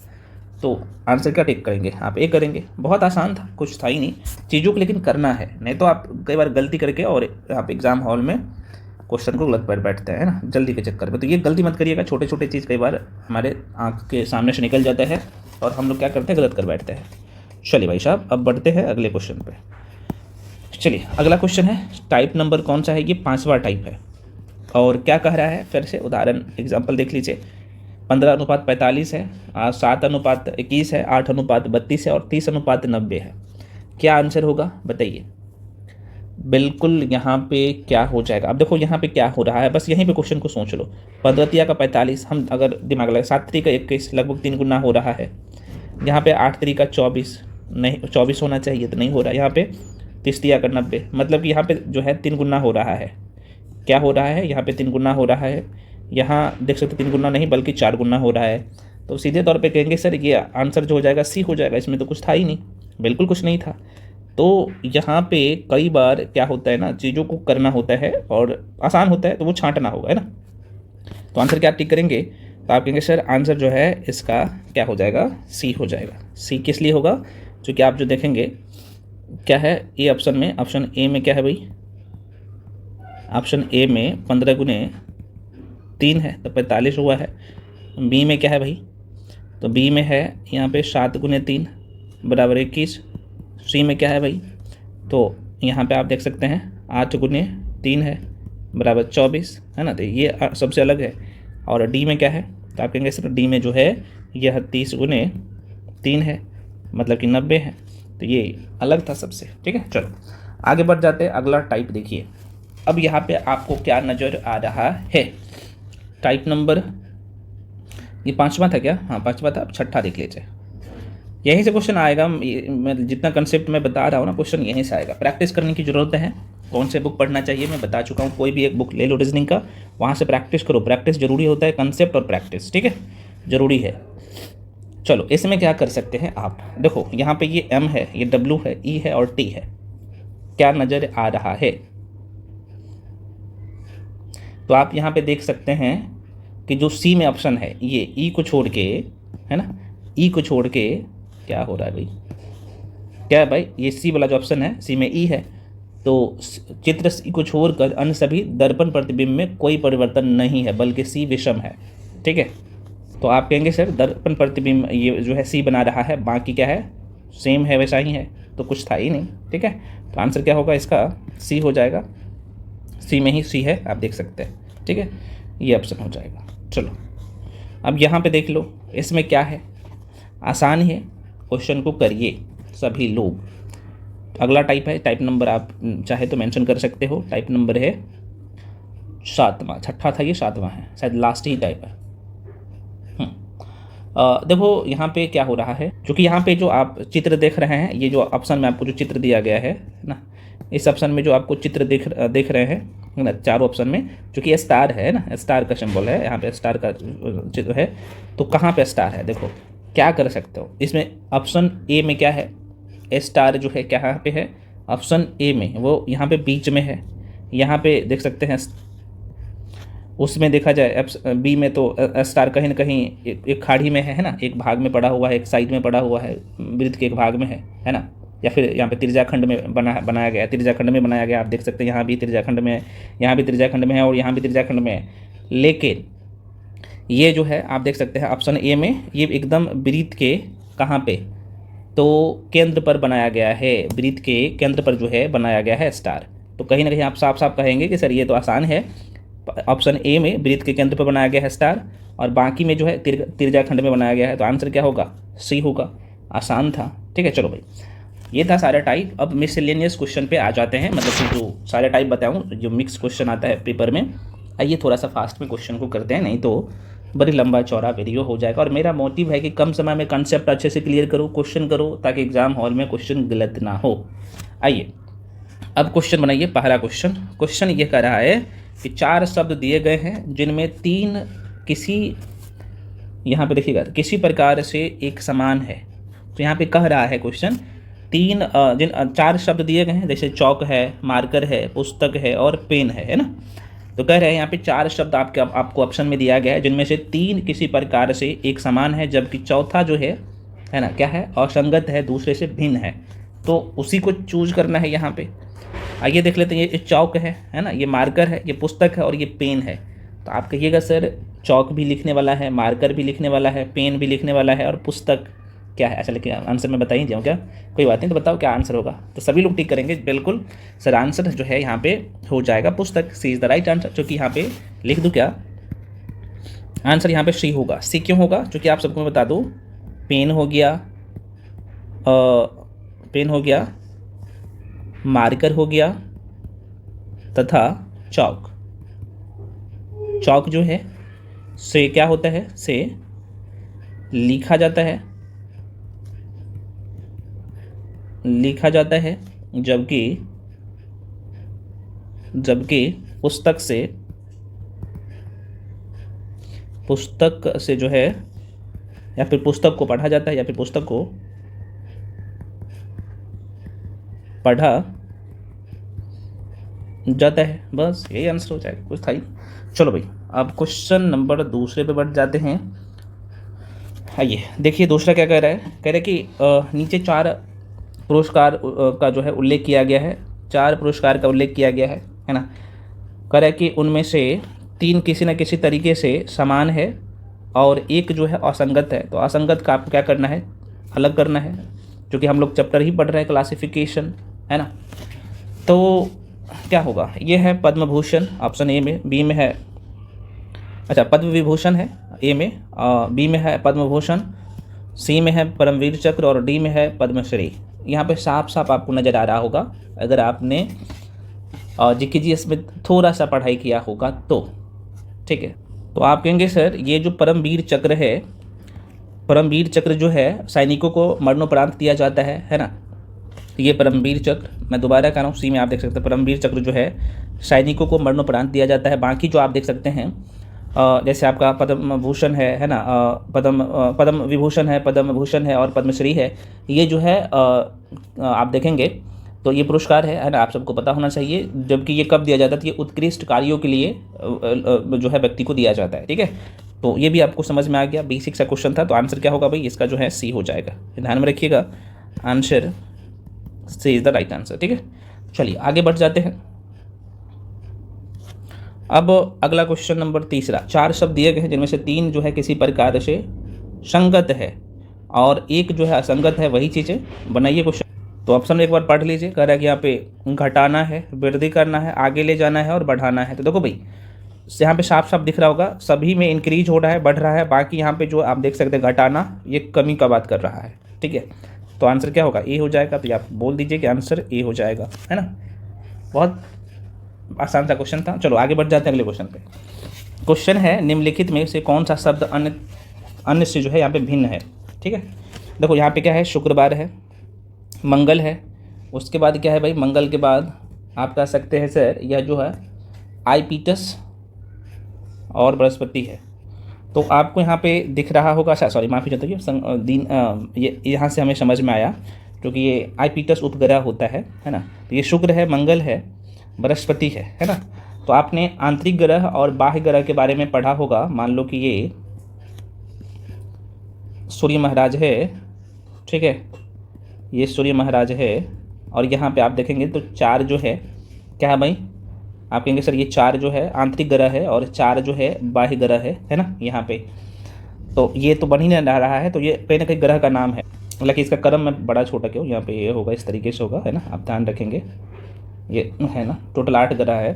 तो आंसर क्या टिक करेंगे आप, ए करेंगे। बहुत आसान था, कुछ था ही नहीं चीज़ों को, लेकिन करना है, नहीं तो आप कई बार गलती करके और आप एग्ज़ाम हॉल में क्वेश्चन को गलत बैठते हैं ना, जल्दी के चक्कर में। तो ये गलती मत करिएगा, छोटे छोटे चीज़ कई बार हमारे आँख के सामने से निकल जाता है और हम लोग क्या करते हैं, गलत कर बैठते हैं। चलिए भाई साहब, अब बढ़ते हैं अगले क्वेश्चन पे। चलिए अगला क्वेश्चन है, टाइप नंबर कौन सा है, ये 5वां टाइप है। और क्या कह रहा है, फिर से उदाहरण एग्जाम्पल देख लीजिए। 15:45 है, 7:21 है, 8:32 है, और 30:90 है। क्या आंसर होगा बताइए। बिल्कुल यहाँ पे क्या हो जाएगा, अब देखो यहाँ पे क्या हो रहा है, बस यहीं पे क्वेश्चन को सोच लो। 15 का 45, हम अगर दिमाग लगा, 7 का 21 लगभग 3 गुना हो रहा है। यहाँ पे 8 का 24, नहीं 24 होना चाहिए तो नहीं हो रहा। यहाँ पे 30 का 90, मतलब कि यहाँ पे जो है 3 गुना हो रहा है। क्या हो रहा है, यहाँ पे 3 गुना हो रहा है। यहाँ देख सकते 3 गुना नहीं बल्कि 4 गुना हो रहा है। तो सीधे तौर पे कहेंगे सर ये आंसर जो हो जाएगा सी हो जाएगा, इसमें तो कुछ था ही नहीं, बिल्कुल कुछ नहीं था। तो यहाँ पे कई बार क्या होता है ना, चीज़ों को करना होता है और आसान होता है तो वो छांटना होगा, है ना। तो आंसर क्या टिक करेंगे, तो आप कहेंगे सर आंसर जो है इसका क्या हो जाएगा, सी हो जाएगा। सी किस लिए होगा, क्योंकि आप जो देखेंगे क्या है, ए ऑप्शन में, ऑप्शन ए में क्या है भाई, ऑप्शन ए में 15 गुने 3 है तो 45 हुआ है। बी में क्या है भाई, तो बी में है यहाँ पे 7 × 3 बराबर 21। सी में क्या है भाई, तो यहाँ पे आप देख सकते हैं 8 × 3 है बराबर 24, है ना। तो ये सबसे अलग है। और डी में क्या है, तो आप कहेंगे सर डी में जो है यह 30 × 3 है, मतलब कि 90 है। तो ये अलग था सबसे, ठीक है। चलो आगे बढ़ जाते हैं, अगला टाइप देखिए। अब यहाँ पे आपको क्या नज़र आ रहा है, टाइप नंबर, ये 5वां था क्या, हाँ 5वां था। अब 6ठा देख लीजिए, यहीं से क्वेश्चन आएगा। मैं जितना कंसेप्ट मैं बता रहा हूँ ना, क्वेश्चन यहीं से आएगा। प्रैक्टिस करने की ज़रूरत है। कौन से बुक पढ़ना चाहिए मैं बता चुका हूँ, कोई भी एक बुक ले लो रीजनिंग का, वहाँ से प्रैक्टिस करो। प्रैक्टिस जरूरी होता है, कंसेप्ट और प्रैक्टिस, ठीक है, ज़रूरी है। चलो इसमें क्या कर सकते हैं आप, देखो यहाँ पे ये M है, ये W है, E है और T है। क्या नज़र आ रहा है, तो आप यहाँ पे देख सकते हैं कि जो C में ऑप्शन है ये E को छोड़ के, है ना, E को छोड़ के क्या हो रहा है भाई, क्या है भाई, ये C वाला जो ऑप्शन है, C में E है, तो चित्र C को छोड़कर अन्य सभी दर्पण प्रतिबिंब में कोई परिवर्तन नहीं है, बल्कि C विषम है, ठीक है। तो आप कहेंगे सर दर्पण प्रतिबिंब ये जो है C बना रहा है, बाकी क्या है सेम है, वैसा ही है, तो कुछ था ही नहीं, ठीक है। तो आंसर क्या होगा इसका, C हो जाएगा। C में ही C है, आप देख सकते हैं, ठीक है, ये ऑप्शन हो जाएगा। चलो अब यहाँ पे देख लो, इसमें क्या है, आसान है, क्वेश्चन को करिए सभी लोग। अगला टाइप है, टाइप नंबर आप चाहे तो मेंशन कर सकते हो, टाइप नंबर है 7वां, 6ठा था ये 7वां है, शायद लास्ट ही टाइप है। देखो यहाँ पे क्या हो रहा है, क्योंकि यहाँ पे जो आप चित्र देख रहे हैं, ये जो ऑप्शन में आपको जो चित्र दिया गया है ना, इस ऑप्शन में जो आपको चित्र देख रहे हैं ना, चारों ऑप्शन में, चूँकि ये स्टार है ना, स्टार का सिंबल है, यहाँ पे स्टार का चित्र है, तो कहाँ पे स्टार है, देखो क्या कर सकते हो इसमें। ऑप्शन ए में क्या है, स्टार जो है कहाँ पे है, ऑप्शन ए में वो यहाँ पे बीच में है, यहाँ पे देख सकते हैं। उसमें देखा जाए बी में तो स्टार कहीं ना कहीं एक खाड़ी में है ना, एक भाग में पड़ा हुआ है, एक साइड में पड़ा हुआ है, वृत्त के एक भाग में है ना, या फिर यहाँ पे त्रिज्याखंड में बनाया गया है, त्रिज्याखंड में बनाया गया, आप देख सकते हैं यहाँ भी त्रिज्याखंड में है, यहाँ भी त्रिज्याखंड में है और यहाँ भी त्रिज्याखंड में है। लेकिन ये जो है आप देख सकते हैं ऑप्शन ए में, ये एकदम वृत्त के कहाँ पे, तो केंद्र पर बनाया गया है, वृत्त के केंद्र पर जो है बनाया गया है स्टार। तो कहीं ना कहीं आप साफ साफ कहेंगे कि सर ये तो आसान है, ऑप्शन ए में वृत्त के केंद्र पर बनाया गया है स्टार, और बाकी में जो है त्रिज्याखंड में बनाया गया है, तो आंसर क्या होगा, सी होगा। आसान था, ठीक है। चलो भाई, ये था सारे टाइप। अब मिसलेनियस क्वेश्चन पे आ जाते हैं, मतलब कि जो सारे टाइप बताऊँ, जो मिक्स क्वेश्चन आता है पेपर में। आइए थोड़ा सा फास्ट में क्वेश्चन को करते हैं, नहीं तो बड़ी लंबा चौड़ा वीडियो हो जाएगा। और मेरा मोटिव है कि कम समय में कंसेप्ट अच्छे से क्लियर करो, क्वेश्चन करो, ताकि एग्जाम हॉल में क्वेश्चन गलत ना हो। आइए अब क्वेश्चन बनाइए। पहला क्वेश्चन ये कह रहा है कि 4 शब्द दिए गए हैं, जिनमें 3 किसी, यहाँ पे देखिएगा, किसी प्रकार से एक समान है। तो यहाँ पे कह रहा है क्वेश्चन, 4 शब्द दिए गए हैं, जैसे चौक है, मार्कर है, पुस्तक है और पेन है ना। तो कह रहे हैं यहाँ पे 4 शब्द आपको ऑप्शन में दिया गया है, जिनमें से 3 किसी प्रकार से एक समान है, जबकि चौथा जो है ना, क्या है, असंगत है, दूसरे से भिन्न है। तो उसी को चूज करना है यहाँ पे। आइए देख लेते हैं, ये चौक है ना, ये मार्कर है, ये पुस्तक है और ये पेन है। तो आप कहिएगा सर चौक भी लिखने वाला है, मार्कर भी लिखने वाला है, पेन भी लिखने वाला है और पुस्तक क्या है। अच्छा, लेकिन आंसर में बता ही दिया क्या, कोई बात नहीं, तो बताओ क्या आंसर होगा। तो सभी लोग टिक करेंगे, बिल्कुल सर आंसर जो है यहाँ पे हो जाएगा पुस्तक। सी इज द राइट आंसर। क्योंकि यहाँ पे लिख दूँ क्या, आंसर यहाँ पे सी होगा। सी क्यों होगा, क्योंकि आप सबको मैं बता दूँ, पेन हो गया, मार्कर हो गया तथा चौक जो है से क्या होता है, से लिखा जाता है, जबकि पुस्तक से जो है, या फिर पुस्तक को पढ़ा जाता है, या फिर पुस्तक को पढ़ा जाता है। बस यही आंसर हो जाएगा, कुछ था ही। चलो भाई, अब क्वेश्चन नंबर दूसरे पे बढ़ जाते हैं। आइए देखिए दूसरा क्या कह रहा है, कह रहा है कि नीचे 4 पुरस्कार का जो है उल्लेख किया गया है, 4 पुरस्कार का उल्लेख किया गया है ना। कह रहा है कि उनमें से 3 किसी न किसी तरीके से समान है और एक जो है असंगत है, तो असंगत का आपको क्या करना है, अलग करना है, क्योंकि हम लोग चैप्टर ही पढ़ रहे हैं क्लासिफिकेशन, है ना। तो क्या होगा, ये है पद्म भूषण ऑप्शन ए में, बी में है, अच्छा पद्म विभूषण है ए में, बी में है पद्म भूषण, सी में है परमवीर चक्र और डी में है पद्मश्री। यहाँ पे साफ साफ आपको नज़र आ रहा होगा अगर आपने जीकेजीएस में थोड़ा सा पढ़ाई किया होगा तो, ठीक है। तो आप कहेंगे सर ये जो परमवीर चक्र है, परमवीर चक्र जो है सैनिकों को मरणोपरांत दिया जाता है ना। ये परमवीर चक्र, मैं दोबारा कह रहा हूँ, सी में आप देख सकते हैं परमवीर चक्र जो है सैनिकों को मरणोपरांत दिया जाता है। बाकी जो आप देख सकते हैं जैसे आपका पद्म भूषण है ना, पद्म विभूषण है, पद्म भूषण है और पद्मश्री है, ये जो है आप देखेंगे तो ये पुरस्कार है ना, आप सबको पता होना चाहिए। जबकि ये कब दिया जाता है, तो ये उत्कृष्ट कार्यों के लिए जो है व्यक्ति को दिया जाता है, ठीक है। तो ये भी आपको समझ में आ गया, बेसिक सा क्वेश्चन था। तो आंसर क्या होगा भाई, इसका जो है सी हो जाएगा, ध्यान में रखिएगा, answer C is the right answer, ठीक है। चलिए आगे बढ़ जाते हैं। अब अगला क्वेश्चन नंबर तीसरा, 4 शब्द दिए गए हैं जिनमें से 3 जो है किसी प्रकार से संगत है और एक जो है असंगत है, वही चीज़ें बनाइए क्वेश्चन। तो ऑप्शन एक बार पढ़ लीजिए, कह रहा है कि यहाँ पे घटाना है, वृद्धि करना है, आगे ले जाना है और बढ़ाना है। तो देखो भाई यहाँ पे साफ साफ दिख रहा होगा, सभी में इंक्रीज हो रहा है, बढ़ रहा है। बाकी यहाँ पे जो आप देख सकते हैं घटाना, ये कमी का बात कर रहा है, ठीक है। तो आंसर क्या होगा, ए हो जाएगा। तो आप बोल दीजिए कि आंसर ए हो जाएगा, है ना। बहुत आसान सा क्वेश्चन था। चलो आगे बढ़ जाते हैं अगले क्वेश्चन पे। क्वेश्चन है निम्नलिखित में से कौन सा शब्द अन्य से जो है यहाँ पे भिन्न है, ठीक है। देखो यहाँ पे क्या है, शुक्रवार है, मंगल है, उसके बाद क्या है भाई, मंगल के बाद आप कह सकते हैं सर यह जो है आईपीटस और बृहस्पति है। तो आपको यहाँ पे दिख रहा होगा, सॉरी माफ़ी चाहता हूँ, दिन ये यहाँ से हमें समझ में आया, क्योंकि ये आईपीटस उपग्रह होता है ना। तो ये शुक्र है, मंगल है, बृहस्पति है ना। तो आपने आंतरिक ग्रह और बाह्य ग्रह के बारे में पढ़ा होगा। मान लो कि ये सूर्य महाराज है, ठीक है, ये सूर्य महाराज है, और यहाँ पे आप देखेंगे तो 4 जो है क्या है भाई, आप कहेंगे सर ये 4 जो है आंतरिक ग्रह है और 4 जो है बाह्य ग्रह है ना यहाँ पे। तो ये तो बन ही नहीं रहा है, तो ये कहीं ना कहीं ग्रह का नाम है, हालांकि इसका क्रम में बड़ा छोटा क्यों, यहाँ पे ये होगा इस तरीके से होगा, है ना, आप ध्यान रखेंगे, ये है ना, टोटल 8 ग्रह है।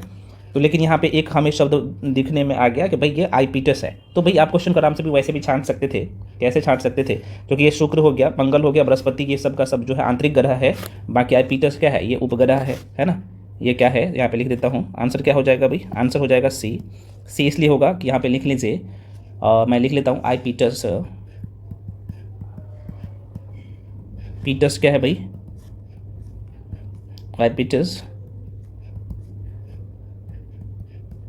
तो लेकिन यहाँ पे एक हमें शब्द दिखने में आ गया कि भाई ये आईपीटस है। तो भाई आप क्वेश्चन का आराम से भी वैसे भी छांट सकते थे, कैसे छांट सकते थे, क्योंकि ये शुक्र हो गया, मंगल हो गया, बृहस्पति, ये सब का सब जो है आंतरिक ग्रह है। बाकी आईपीटस क्या है, ये उपग्रह है ना। ये क्या है, यहाँ पे लिख देता हूँ, आंसर क्या हो जाएगा भाई, आंसर हो जाएगा सी। सी इसलिए होगा कि यहाँ पे लिख लीजिए, मैं लिख लेता हूँ आईपीटस। पीटस क्या है भाई, आईपीटस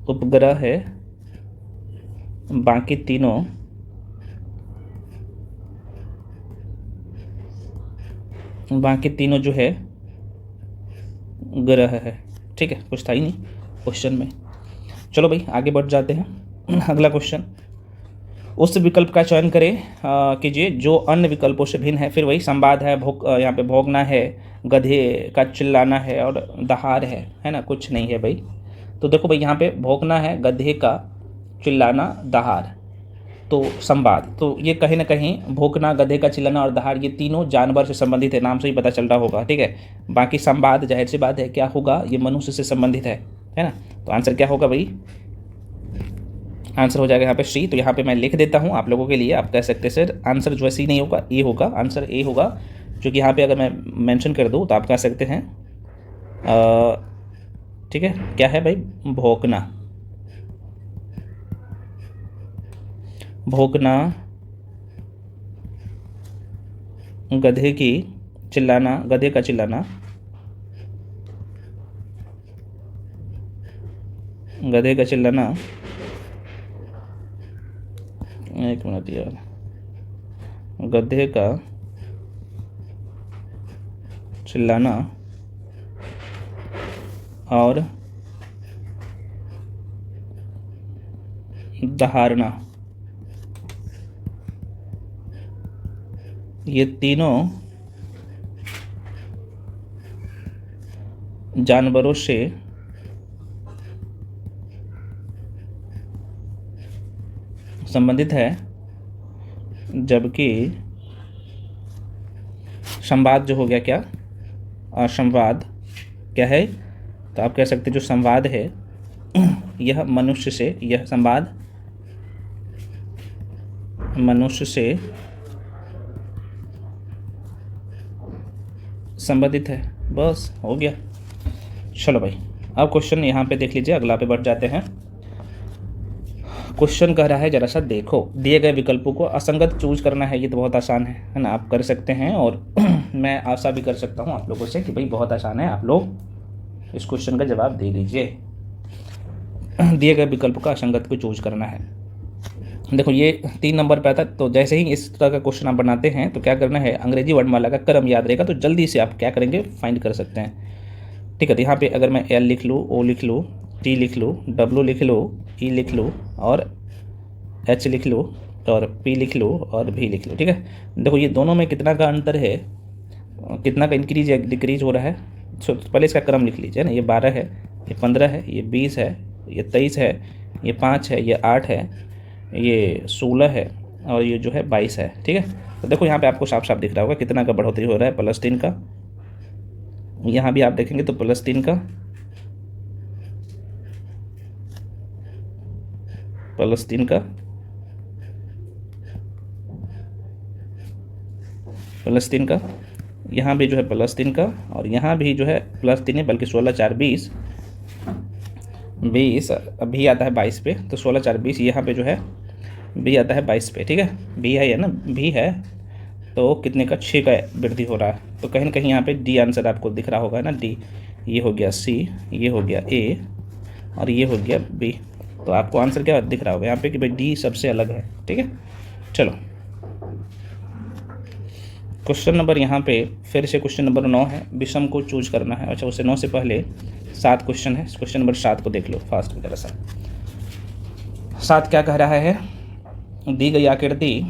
उपग्रह है, बाकी तीनों जो है ग्रह है, ठीक है। कुछ था ही नहीं क्वेश्चन में। चलो भाई आगे बढ़ जाते हैं। अगला क्वेश्चन, उस विकल्प का चयन करें कीजिए जो अन्य विकल्पों से भिन्न है। फिर वही संवाद है, यहाँ पे भोगना है, गधे का चिल्लाना है और दहाड़ है ना, कुछ नहीं है भाई। तो देखो भाई यहाँ पे भोंकना है, गधे का चिल्लाना, दहाड़, तो संवाद। तो ये कहीं ना कहीं भोंकना, गधे का चिल्लाना और दहाड़, ये तीनों जानवर से संबंधित है, नाम से ही पता चल रहा होगा, ठीक है। बाकी संवाद जाहिर सी बात है क्या होगा, ये मनुष्य से संबंधित है ना। तो आंसर क्या होगा भाई, आंसर हो जाएगा यहाँ पे सी। तो यहाँ पे मैं लिख देता हूँ आप लोगों के लिए, आप कह सकते हैं सर आंसर जो है सी नहीं होगा, ए होगा, आंसर ए होगा। क्योंकि यहाँ पे अगर मैं मेंशन कर दूँ तो आप कह सकते हैं ठीक है, क्या है भाई, भोंकना, भोंकना, गधे की चिल्लाना, गधे का चिल्लाना, गधे का चिल्लाना, एक मिनट यार, गधे का चिल्लाना और दहाड़ना, ये तीनों जानवरों से संबंधित है जबकि संवाद जो हो गया क्या, संवाद क्या है, तो आप कह सकते हैं जो संवाद है यह मनुष्य से, यह संवाद मनुष्य से संबंधित है। बस हो गया। चलो भाई, अब क्वेश्चन यहाँ पे देख लीजिए, अगला पे बढ़ जाते हैं। क्वेश्चन कह रहा है जरा सा देखो, दिए गए विकल्पों को असंगत चूज करना है। ये तो बहुत आसान है ना, आप कर सकते हैं और मैं आशा भी कर सकता हूँ आप लोगों से कि भाई बहुत आसान है, आप लोग इस क्वेश्चन का जवाब दे लीजिए। दिए गए विकल्प का असंगत को चूज करना है। देखो ये 3 नंबर पे आता है, तो जैसे ही इस तरह का क्वेश्चन आप बनाते हैं तो क्या करना है, अंग्रेजी वर्णमाला का क्रम याद रहेगा तो जल्दी से आप क्या करेंगे, फाइंड कर सकते हैं। ठीक है, तो यहाँ पे अगर मैं एल लिख लूँ, ओ लिख लूँ, टी लिख लूँ, डब्ल्यू लिख लूँ, ई लिख लूँ और एच लिख लूँ और पी लिख लूँ और भी लिख लूँ। ठीक है, देखो ये दोनों में कितना का अंतर है, कितना का इंक्रीज या डिक्रीज हो रहा है। तो पहले इसका क्रम लिख लीजिए ना, ये 12 है, ये 15 है, ये 20 है, ये 23 है, ये 5 है, ये 8 है, ये 16 है और ये जो है 22 है। ठीक है, तो देखो यहाँ पे आपको साफ साफ दिख रहा होगा कितना का बढ़ोतरी हो रहा है, +3 का। यहाँ भी आप देखेंगे तो +3 का, +3 का, +3 का, यहाँ भी जो है +3 का और यहाँ भी जो है +3 है, बल्कि 16 4 20, 20 भी आता है 22 पे, तो 16 4 20 यहाँ पे जो है भी आता है 22 पे। ठीक है, भी है ना, भी है, तो कितने का 6 का वृद्धि हो रहा है। तो कहीं ना कहीं यहाँ पे डी आंसर आपको दिख रहा होगा ना, डी, ये हो गया सी, ये हो गया ए और ये हो गया बी। तो आपको आंसर क्या दिख रहा होगा यहाँ पे कि भाई डी सबसे अलग है। ठीक है, चलो क्वेश्चन नंबर यहाँ पे फिर से क्वेश्चन नंबर 9 है, विषम को चूज करना है। अच्छा, उससे 9 से पहले 7 क्वेश्चन है, क्वेश्चन नंबर 7 को देख लो फास्ट की तरह से। 7 क्या कह रहा है, दी गई आकृति,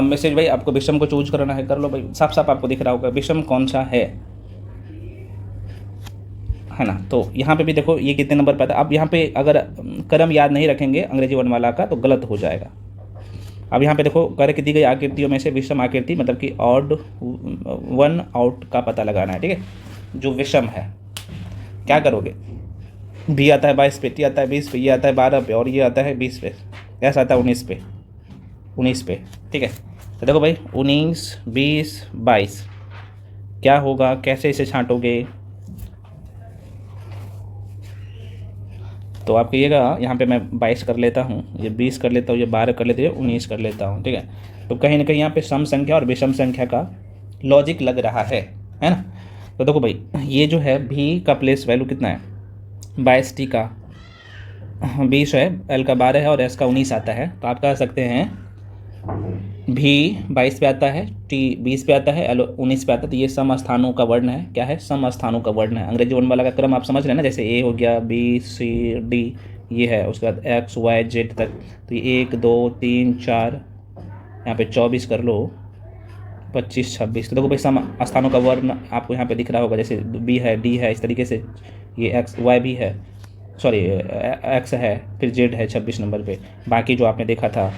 मैसेज भाई आपको विषम को चूज करना है, कर लो भाई, साफ साफ आपको दिख रहा होगा विषम कौन सा है ना। तो यहाँ पे भी देखो ये कितने नंबर पे आता है। अब यहाँ पे अगर क्रम याद नहीं रखेंगे अंग्रेजी वर्णमाला का तो गलत हो जाएगा। अब यहाँ पे देखो कर के दी गई आकृतियों में से विषम आकृति मतलब कि ऑड वन आउट का पता लगाना है। ठीक है, जो विषम है क्या करोगे, बी आता है 22 पे, टी आता है 20 पे, ये आता है 12 पे और ये आता है 20 पे, ऐसा आता है 19 पे, 19 पे। ठीक है, तो देखो भाई 19 20 22 क्या होगा, कैसे इसे छांटोगे, तो आप कहिएगा यहाँ पे मैं 22 कर लेता हूँ, ये 20 कर लेता हूँ, ये 12 कर लेते हैं, 19 कर लेता हूँ। ठीक है, तो कहीं ना कहीं यहाँ पे सम संख्या और विषम संख्या का लॉजिक लग रहा है ना। तो देखो भाई ये जो है भी का प्लेस वैल्यू कितना है, 22, टी का 20 है, एल का 12 है और एस का 19 आता है। तो आप कह सकते हैं भी 22 पे आता है, टी 20 पे आता है, एल 19 पे आता है। तो ये सम स्थानों का वर्ण है, क्या है, सम स्थानों का वर्ण है। अंग्रेजी वर्णमाला का क्रम आप समझ रहे हैं ना, जैसे ए हो गया, बी सी डी ये है, उसके बाद एक्स वाई जेड तक। तो ये 1 2 3 4 यहाँ पे 24 कर लो, 25 26। तो देखो भाई सम स्थानों का वर्ण आपको यहाँ पे दिख रहा होगा, जैसे बी है, डी है, इस तरीके से ये एक्स वाई भी है, सॉरी एक्स है, फिर जेड है 26 नंबर पे। बाकी जो आपने देखा था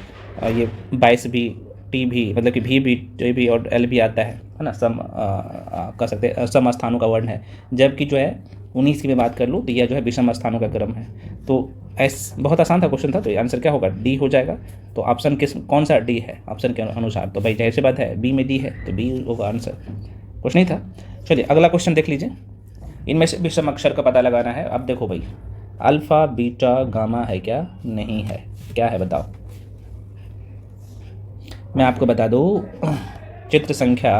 ये 22 भी, टी भी मतलब कि भी टी भी और एल भी आता है ना, सम कह सकते हैं सम स्थानों का वर्ण है। जबकि जो है 19 की मैं बात कर लूँ तो यह जो है विषम स्थानों का क्रम है। तो बहुत आसान था क्वेश्चन था, तो आंसर क्या होगा, डी हो जाएगा। तो ऑप्शन कौन सा डी है ऑप्शन के अनुसार, तो भाई जाहिर सी बात है बी में डी है तो बी होगा आंसर, कुछ नहीं था। चलिए अगला क्वेश्चन देख लीजिए, इनमें से विषम अक्षर का पता लगाना है। अब देखो भाई अल्फ़ा बीटा गामा है क्या, नहीं है, क्या है बताओ। मैं आपको बता दूँ चित्र संख्या,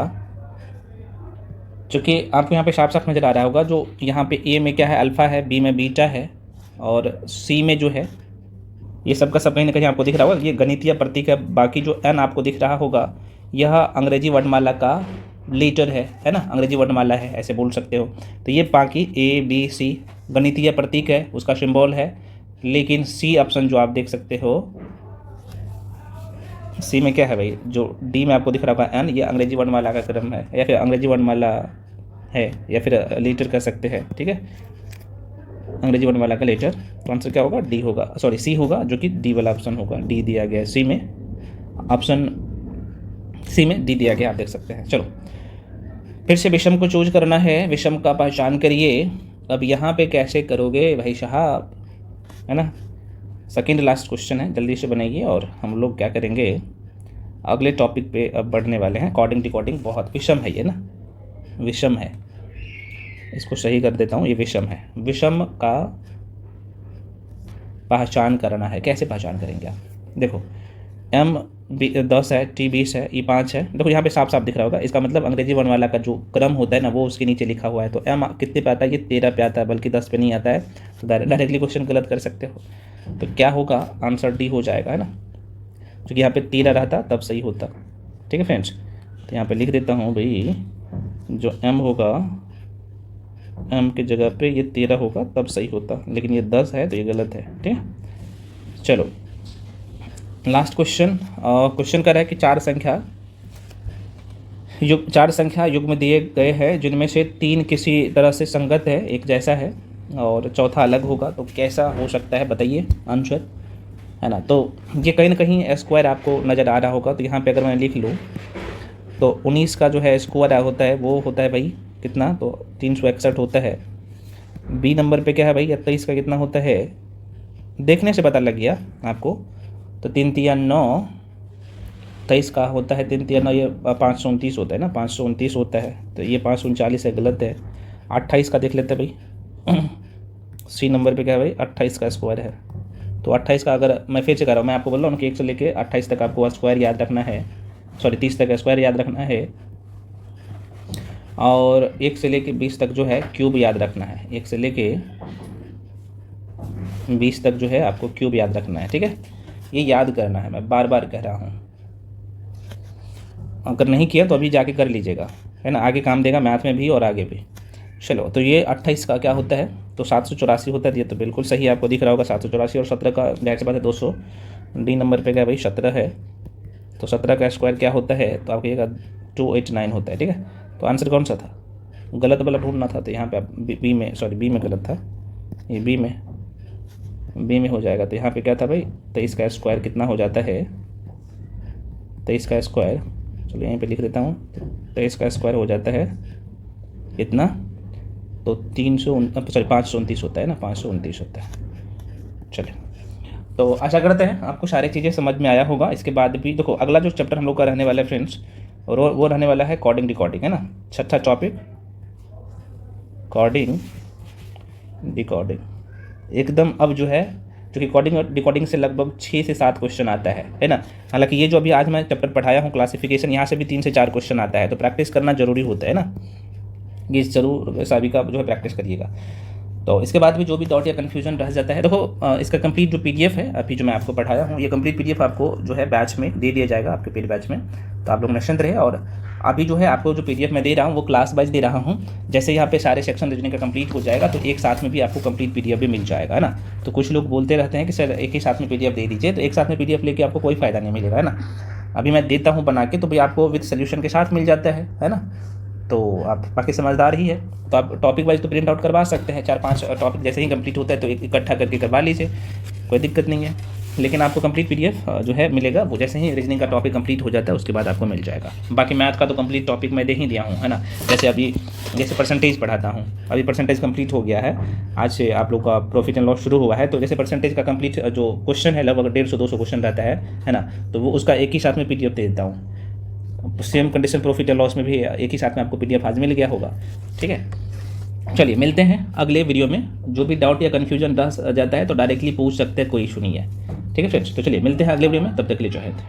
चूँकि आपको यहाँ पे साफ साफ नज़र आ रहा होगा, जो यहाँ पे ए में क्या है, अल्फ़ा है, बी में बीटा है और सी में जो है ये सब का सब कहीं ना कहीं आपको दिख रहा होगा, ये गणितीय प्रतीक है। बाकी जो एन आपको दिख रहा होगा यह अंग्रेजी वर्णमाला का लीटर है ना, अंग्रेजी वर्णमाला है ऐसे बोल सकते हो। तो ये बाकी ए बी सी गणितीय प्रतीक है, उसका सिंबल है। लेकिन सी ऑप्शन जो आप देख सकते हो, सी में क्या है भाई, जो डी में आपको दिख रहा होगा एन, ये अंग्रेजी वर्णमाला का क्रम है या फिर अंग्रेजी वर्णमाला है या फिर लीटर कह सकते हैं। ठीक है, अंग्रेजी वर्णमाला का लेटर। तो आंसर क्या होगा, डी होगा, सॉरी सी होगा, जो कि डी वाला ऑप्शन होगा, डी दिया गया है सी में, ऑप्शन सी में डी दिया गया, आप देख सकते हैं। चलो फिर से विषम को चूज करना है, विषम का पहचान करिए। अब यहाँ पे कैसे करोगे भाई साहब, है ना। सेकेंड लास्ट क्वेश्चन है, जल्दी से बनाइए और हम लोग क्या करेंगे, अगले टॉपिक पे अब बढ़ने वाले हैं। कोडिंग डिकोडिंग बहुत विषम है ये ना, विषम है, इसको सही कर देता हूँ, ये विषम है। विषम का पहचान करना है, कैसे पहचान करेंगे आप, देखो M 10 है, T 20 है, E 5 है। देखो यहाँ पे साफ साफ दिख रहा होगा, इसका मतलब अंग्रेजी वर्णमाला का जो क्रम होता है ना वो उसके नीचे लिखा हुआ है। तो M कितने पे आता है, ये 13 पे आता है, बल्कि 10 पे नहीं आता है। तो डायरेक्टली क्वेश्चन गलत कर सकते हो। तो क्या होगा, आंसर डी हो जाएगा, है ना, क्योंकि यहाँ पे 13 रहता तब सही होता। ठीक है फ्रेंड्स, तो यहाँ पे लिख देता हूँ भाई, जो M होगा, M की जगह पे ये 13 होगा तब सही होता, लेकिन ये 10 है तो ये गलत है। ठीक है, चलो लास्ट क्वेश्चन। क्वेश्चन कर रहा है कि चार संख्या युग्म दिए गए हैं, जिनमें से 3 किसी तरह से संगत है, एक जैसा है और चौथा अलग होगा, तो कैसा हो सकता है बताइए आंसर, है ना। तो ये कहीं ना कहीं स्क्वायर आपको नज़र आ रहा होगा। तो यहाँ पे अगर मैं लिख लूँ तो 19 का जो है स्क्वायर होता है, वो होता है भाई कितना, तो 361 होता है। बी नंबर पे क्या है भाई, 28 का कितना होता है, देखने से पता लग गया आपको। तो 3 3 9, 23 का होता है 3 3 9, ये 529 होता है ना, 529 होता है। तो ये 539 है, गलत है। 28 का देख लेते हैं भाई, सी नंबर पे क्या है भाई, 28 का स्क्वायर है। तो 28 का अगर मैं फिर से कर रहा हूँ, मैं आपको बोल रहा हूँ कि 1 से लेके 28 तक आपको स्क्वायर याद रखना है, सॉरी 30 तक स्क्वायर याद रखना है, और 1 से लेके 20 तक जो है क्यूब याद रखना है। 1 से लेके 20 तक जो है आपको क्यूब याद रखना है। ठीक है, ये याद करना है, मैं बार बार कह रहा हूँ। अगर नहीं किया तो अभी जाके कर लीजिएगा, है ना, आगे काम देगा मैथ में भी और आगे भी। चलो, तो ये 28 का क्या होता है, तो 784 होता है। ये तो बिल्कुल सही आपको दिख रहा होगा 784, और 17 का जाहिर सी बात है 200। डी नंबर पे क्या भाई 17 है, तो 17 का स्क्वायर क्या होता है, तो आपको कहिएगा 289 होता है। ठीक है, तो आंसर कौन सा था, गलत वाला ढूंढना था। तो यहाँ पे बी में, सॉरी बी में गलत था, ये बी में हो जाएगा। तो यहाँ पे क्या था भाई, 23 का स्क्वायर कितना हो जाता है, 23 का स्क्वायर, चलो यहीं पे लिख देता हूँ, 23 का स्क्वायर हो जाता है इतना, तो 529 होता है ना, 529 होता है। चलिए, तो आशा करते हैं आपको सारी चीज़ें समझ में आया होगा। इसके बाद भी देखो अगला जो चैप्टर हम लोग का रहने वाला है फ्रेंड्स, और वो रहने वाला है कोडिंग डिकोडिंग, है ना, छठा टॉपिक कोडिंग डिकोडिंग। एकदम अब जो है, जो कि कोडिंग और डिकोडिंग से लगभग 6 से 7 क्वेश्चन आता है ना। हालांकि ये जो अभी आज मैं चैप्टर पढ़ाया हूँ क्लासिफिकेशन, यहाँ से भी 3 से 4 क्वेश्चन आता है, तो प्रैक्टिस करना जरूरी होता है ना, ये ज़रूर सभी का जो है प्रैक्टिस करिएगा। तो इसके बाद भी जो भी डाउट या कन्फ्यूजन रह जाता है, देखो इसका कंप्लीट जो PDF है अभी जो मैं आपको पढ़ाया हूँ, ये कंप्लीट PDF आपको जो है बैच में दे दिया जाएगा, आपके पेड बैच में। तो आप लोग निश्चिंत रहे। और अभी जो है आपको जो PDF मैं दे रहा हूँ वो क्लास वाइज दे रहा हूँ। जैसे यहाँ पे सारे सेक्शन रीजनिंग का कंप्लीट हो जाएगा तो एक साथ में भी आपको कंप्लीट PDF भी मिल जाएगा, है ना। तो कुछ लोग बोलते रहते हैं कि सर एक ही साथ में PDF दे दीजिए, तो एक साथ में PDF लेके आपको कोई फ़ायदा नहीं मिलेगा, है ना। अभी मैं देता हूँ बना के, तो भाई आपको विद सोल्यूशन के साथ मिल जाता है ना। तो आप बाकी समझदार ही है, तो आप टॉपिक वाइज तो प्रिंट आउट करवा सकते हैं, 4-5 टॉपिक जैसे ही कंप्लीट होता है तो इकट्ठा करके करवा लीजिए, कोई दिक्कत नहीं है। लेकिन आपको कंप्लीट PDF जो है मिलेगा, वो जैसे ही रीजनिंग का टॉपिक कंप्लीट हो जाता है उसके बाद आपको मिल जाएगा। बाकी मैथ का तो कंप्लीट टॉपिक मैं दे ही दिया हूँ, है ना। जैसे परसेंटेज पढ़ाता हूँ, अभी परसेंटेज कंप्लीट हो गया है, आज से आप लोग का प्रॉफिट एंड लॉस शुरू हुआ है। तो जैसे परसेंटेज का कंप्लीट जो क्वेश्चन है लगभग 150-200 क्वेश्चन रहता है ना, तो वो उसका एक ही साथ में PDF दे देता हूँ। Same condition profit and loss में भी एक ही साथ में आपको PDF आज मिल गया होगा। ठीक है, चलिए मिलते हैं अगले वीडियो में। जो भी डाउट या कन्फ्यूजन रह जाता है तो डायरेक्टली पूछ सकते हैं, कोई इशू नहीं है। ठीक है फ्रेंड्स, तो चलिए मिलते हैं अगले वीडियो में, तब तक के लिए जय हिंद।